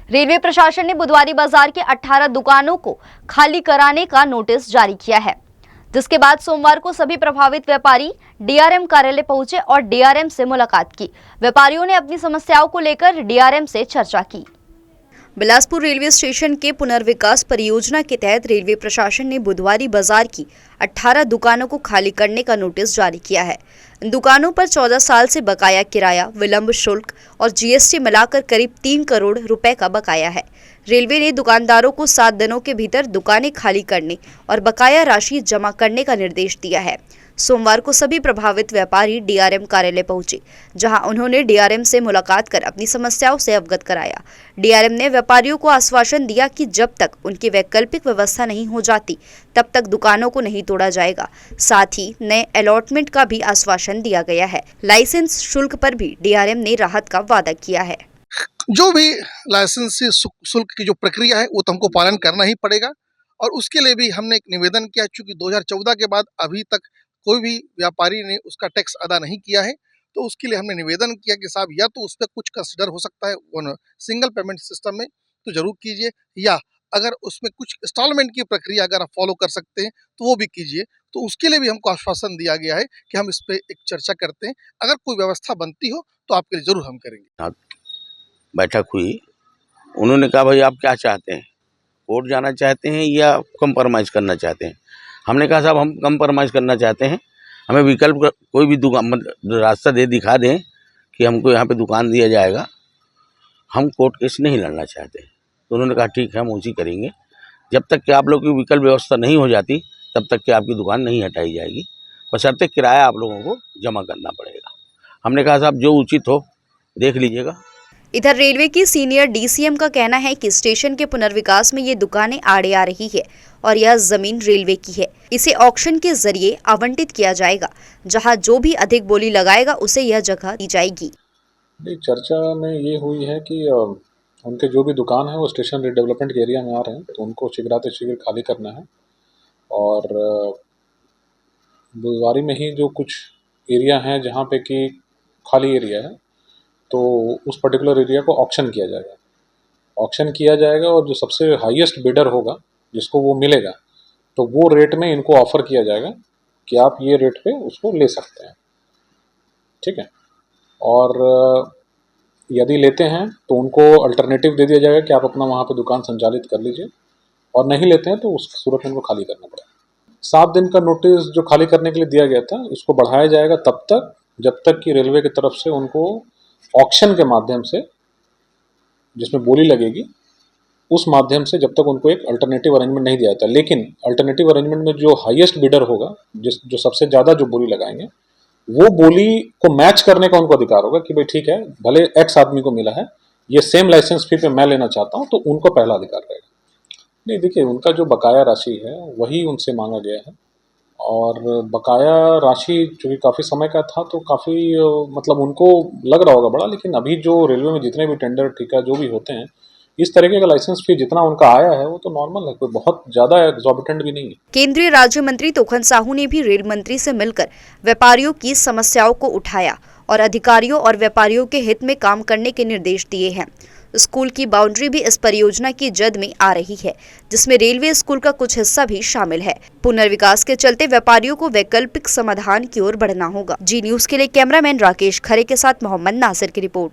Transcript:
Railway प्रशासन ने बुधवारी बाजार के 18 दुकानों को खाली कराने का नोटिस जारी किया है, जिसके बाद सोमवार को सभी प्रभावित व्यापारी डीआरएम कार्यालय पहुंचे और डीआरएम से मुलाकात की। व्यापारियों ने अपनी समस्याओं को लेकर डीआरएम से चर्चा की। बिलासपुर रेलवे स्टेशन के पुनर्विकास परियोजना के तहत रेलवे प्रशासन ने बुधवारी बाजार की 18 दुकानों को खाली करने का नोटिस जारी किया है। इन दुकानों पर 14 साल से बकाया किराया, विलंब शुल्क और जीएसटी मिलाकर करीब 3 करोड़ रुपए का बकाया है। रेलवे ने दुकानदारों को 7 दिनों के भीतर दुकानें खाली करने और बकाया राशि जमा करने का निर्देश दिया है। सोमवार को सभी प्रभावित व्यापारी डीआरएम कार्यालय पहुंचे, जहां उन्होंने डीआरएम से मुलाकात कर अपनी समस्याओं से अवगत कराया। डीआरएम ने व्यापारियों को आश्वासन दिया कि जब तक उनकी वैकल्पिक व्यवस्था नहीं हो जाती, तब तक दुकानों को नहीं तोड़ा जाएगा। साथ ही नए अलॉटमेंट का भी आश्वासन दिया गया है। लाइसेंस शुल्क पर भी डीआरएम ने राहत का वादा किया है। जो भी लाइसेंस शुल्क की जो प्रक्रिया है वो तो हमको पालन करना ही पड़ेगा, और उसके लिए भी हमने एक निवेदन किया। चूंकि 2014 के बाद अभी तक कोई भी व्यापारी ने उसका टैक्स अदा नहीं किया है, तो उसके लिए हमने निवेदन किया कि साहब या तो उस पर कुछ कंसिडर हो सकता है सिंगल पेमेंट सिस्टम में, तो जरूर कीजिए, या अगर उसमें कुछ इंस्टॉलमेंट की प्रक्रिया अगर आप फॉलो कर सकते हैं तो वो भी कीजिए। तो उसके लिए भी हमको आश्वासन दिया गया है कि हम इस पर एक चर्चा करते हैं। अगर कोई व्यवस्था बनती हो तो आपके लिए जरूर हम करेंगे। बैठक हुई, उन्होंने कहा भाई आप क्या चाहते हैं, कोर्ट जाना चाहते हैं या कंप्रोमाइज़ करना चाहते हैं। हमने कहा साहब हम कंप्रोमाइज़ करना चाहते हैं, हमें विकल्प कोई भी दुकान रास्ता दिखा दें कि हमको यहाँ पे दुकान दिया जाएगा, हम कोर्ट केस नहीं लड़ना चाहते। तो उन्होंने कहा ठीक है हम उसी करेंगे, जब तक कि आप लोग की विकल्प व्यवस्था नहीं हो जाती तब तक कि आपकी दुकान नहीं हटाई जाएगी, बशर्ते किराया आप लोगों को जमा करना पड़ेगा। हमने कहा साहब जो उचित हो देख लीजिएगा। इधर रेलवे की सीनियर डीसीएम का कहना है कि स्टेशन के पुनर्विकास में ये दुकानें आड़े आ रही है और यह जमीन रेलवे की है। इसे ऑक्शन के जरिए आवंटित किया जाएगा, जहां जो भी अधिक बोली लगाएगा उसे यह जगह दी जाएगी। चर्चा में ये हुई है कि उनके जो भी दुकान है वो स्टेशन रिडेवलपमेंट के एरिया में आ रहे हैं, तो उनको शीघ्राति शीघ्र खाली करना है। और बुधवारी में ही जो कुछ एरिया हैं जहाँ पे कि खाली एरिया है, तो उस पर्टिकुलर एरिया को ऑक्शन किया जाएगा। ऑक्शन किया जाएगा और जो सबसे हाईएस्ट बिडर होगा जिसको वो मिलेगा, तो वो रेट में इनको ऑफ़र किया जाएगा कि आप ये रेट पे उसको ले सकते हैं, ठीक है। और यदि लेते हैं तो उनको अल्टरनेटिव दे दिया जाएगा कि आप अपना वहाँ पे दुकान संचालित कर लीजिए, और नहीं लेते हैं तो उस सूरत में उनको खाली करना पड़ेगा। 7 दिन का नोटिस जो खाली करने के लिए दिया गया था, इसको बढ़ाया जाएगा तब तक जब तक कि रेलवे की तरफ से उनको ऑक्शन के माध्यम से, जिसमें बोली लगेगी, उस माध्यम से जब तक उनको एक अल्टरनेटिव अरेंजमेंट नहीं दिया जाता। लेकिन अल्टरनेटिव अरेंजमेंट में जो हाईएस्ट बिडर होगा, जो सबसे ज़्यादा जो बोली लगाएंगे, वो बोली को मैच करने का उनको अधिकार होगा कि भाई ठीक है, भले एक्स आदमी को मिला है, ये सेम लाइसेंस फी पे मैं लेना चाहता हूँ, तो उनको पहला अधिकार रहेगा। नहीं, देखिए उनका जो बकाया राशि है वही उनसे मांगा गया है, और बकाया राशि चूँकि काफ़ी समय का था तो काफ़ी मतलब उनको लग रहा होगा बड़ा, लेकिन अभी जो रेलवे में जितने भी टेंडर ठेका जो भी होते हैं, इस तरीके का लाइसेंस फी जितना उनका आया है वो तो नॉर्मल है, कोई बहुत ज़्यादा एग्जॉर्बिटेंट भी नहीं है। केंद्रीय राज्य मंत्री तोखन साहू ने भी रेल मंत्री से मिलकर व्यापारियों की समस्याओं को उठाया और अधिकारियों और व्यापारियों के हित में काम करने के निर्देश दिए हैं। स्कूल की बाउंड्री भी इस परियोजना की जद में आ रही है, जिसमें रेलवे स्कूल का कुछ हिस्सा भी शामिल है। पुनर्विकास के चलते व्यापारियों को वैकल्पिक समाधान की ओर बढ़ना होगा। जी न्यूज़ के लिए कैमरामैन राकेश खरे के साथ मोहम्मद नासिर की रिपोर्ट।